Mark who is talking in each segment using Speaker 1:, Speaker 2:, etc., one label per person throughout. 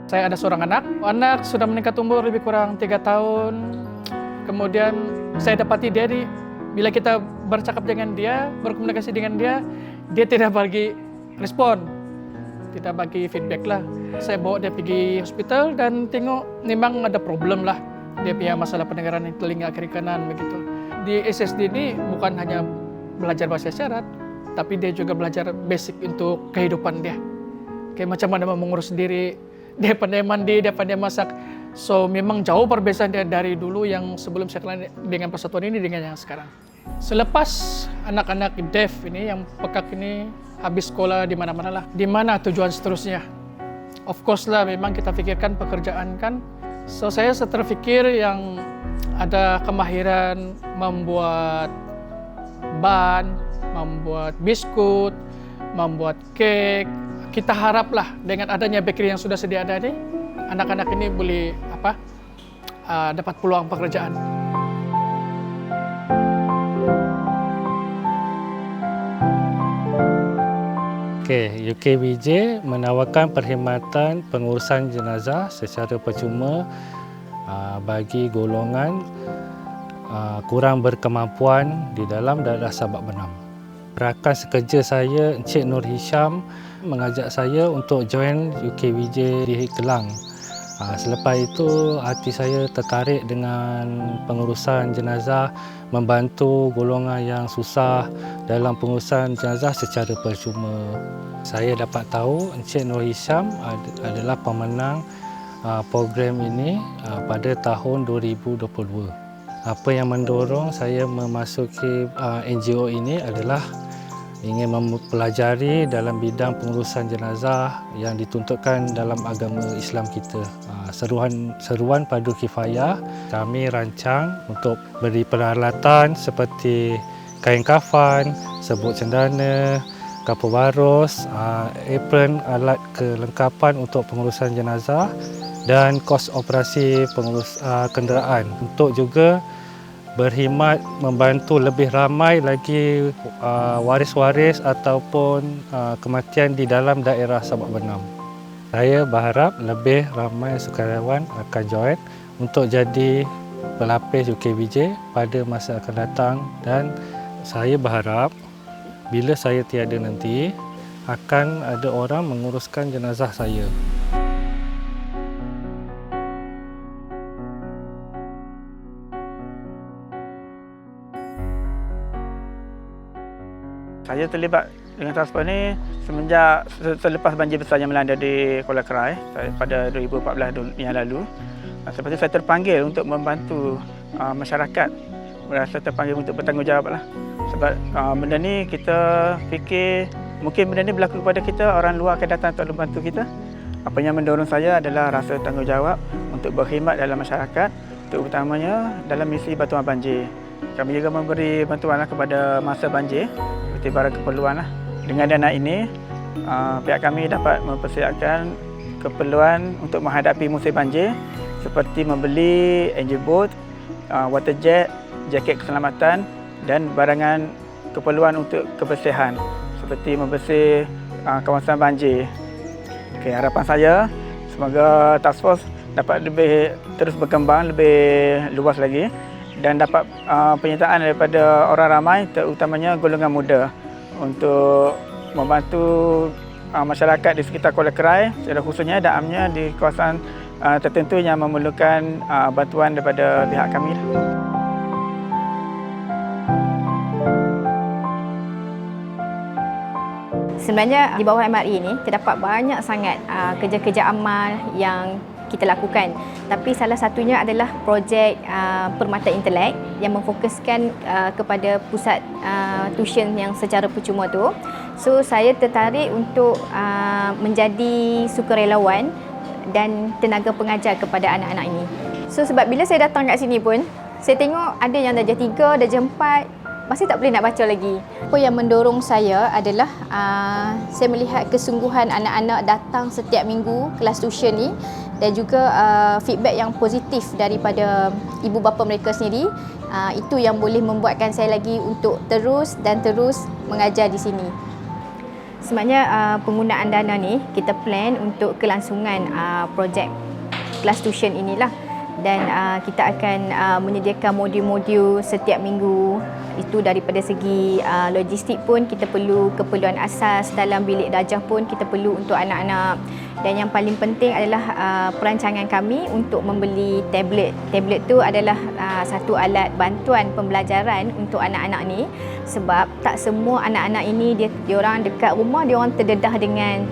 Speaker 1: Saya ada seorang anak sudah meningkat umur lebih kurang 3 tahun. Kemudian saya dapati bila kita bercakap dengan dia, berkomunikasi dengan dia, dia tidak bagi respon, tidak bagi feedback lah. Saya bawa dia pergi hospital dan tengok memang ada problem lah. Dia punya masalah pendengaran telinga kiri kanan begitu. Di SSD ini bukan hanya belajar bahasa isyarat, tapi dia juga belajar basic untuk kehidupan dia. Kayak macam mana mengurus diri, dia pandai mandi, dia pandai masak. So memang jauh perbezaan dia dari dulu yang sebelum saya kenal dengan persatuan ini dengan yang sekarang. Selepas anak-anak deaf ini, yang pekak ini habis sekolah di mana-mana lah. Di mana tujuan seterusnya? Of course lah, memang kita pikirkan pekerjaan kan. So saya terfikir yang ada kemahiran membuat ban, membuat biskut, membuat kek. Kita haraplah dengan adanya bakery yang sudah sedia ada ini, anak-anak ini boleh dapat peluang pekerjaan.
Speaker 2: UKBJ menawarkan perkhidmatan pengurusan jenazah secara percuma bagi golongan kurang berkemampuan di dalam daerah Sabak Benam. Rakan sekerja saya, Encik Nur Hisham, mengajak saya untuk join UKBJ di Kelang. Selepas itu, hati saya tertarik dengan pengurusan jenazah, membantu golongan yang susah dalam pengurusan jenazah secara percuma. Saya dapat tahu Encik Nur Hisham adalah pemenang program ini pada tahun 2022. Apa yang mendorong saya memasuki NGO ini adalah ingin mempelajari dalam bidang pengurusan jenazah yang dituntutkan dalam agama Islam kita. Seruan padu kifayah kami rancang untuk beri peralatan seperti kain kafan, sebut cendana, kapur baros, apron, alat kelengkapan untuk pengurusan jenazah dan kos operasi pengurus kenderaan untuk juga berkhidmat membantu lebih ramai lagi waris-waris ataupun kematian di dalam daerah Sabak Benam. Saya berharap lebih ramai sukarelawan akan join untuk jadi pelapis UKBJ pada masa akan datang, dan saya berharap bila saya tiada nanti akan ada orang menguruskan jenazah saya.
Speaker 3: Saya terlibat dengan transport ini semenjak selepas banjir besar yang melanda di Kuala Krai pada 2014 yang lalu. Lepas itu saya terpanggil untuk membantu masyarakat, merasa terpanggil untuk bertanggungjawab lah. Sebab benda ni kita fikir mungkin benda ni berlaku kepada kita, orang luar akan datang untuk membantu kita. Apa yang mendorong saya adalah rasa tanggungjawab untuk berkhidmat dalam masyarakat, terutamanya dalam misi bantuan banjir. Kami juga memberi bantuan kepada masa banjir seperti barang keperluan. Dengan dana ini, pihak kami dapat mempersiapkan keperluan untuk menghadapi musim banjir seperti membeli engine boat, water jet, jaket keselamatan dan barangan keperluan untuk kebersihan seperti membersih kawasan banjir. Harapan saya semoga task force dapat terus berkembang lebih luas lagi dan dapat penyertaan daripada orang ramai, terutamanya golongan muda, untuk membantu masyarakat di sekitar Kuala Krai, khususnya daamnya di kawasan tertentu yang memerlukan bantuan daripada pihak kami.
Speaker 4: Sebenarnya di bawah MRI ini terdapat banyak sangat kerja-kerja amal yang kita lakukan. Tapi salah satunya adalah projek Permata Intelek yang memfokuskan kepada pusat tuition yang secara percuma tu. So saya tertarik untuk menjadi sukarelawan dan tenaga pengajar kepada anak-anak ini. So sebab bila saya datang kat sini pun, saya tengok ada yang darjah 3, darjah 4, masih tak boleh nak baca lagi. Apa yang mendorong saya adalah saya melihat kesungguhan anak-anak datang setiap minggu kelas tuition ni, dan juga feedback yang positif daripada ibu bapa mereka sendiri. Itu yang boleh membuatkan saya lagi untuk terus mengajar di sini. Sebenarnya penggunaan dana ni kita plan untuk kelangsungan projek kelas tuition inilah, dan kita akan menyediakan modul-modul setiap minggu. Itu daripada segi logistik pun kita perlu keperluan asas, dalam bilik darjah pun kita perlu untuk anak-anak. Dan yang paling penting adalah perancangan kami untuk membeli tablet. Tablet tu adalah satu alat bantuan pembelajaran untuk anak-anak ni, sebab tak semua anak-anak ini diorang dekat rumah diorang terdedah dengan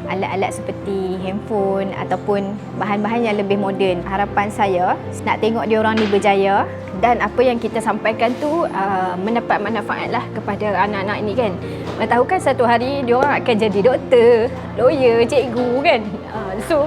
Speaker 4: alat-alat seperti handphone ataupun bahan-bahan yang lebih moden. Harapan saya nak tengok diorang ni berjaya, dan apa yang kita sampaikan tu mendapat manfaat lah kepada anak-anak ini kan. Mana tahu kan satu hari diorang akan jadi doktor, lawyer, cikgu kan. So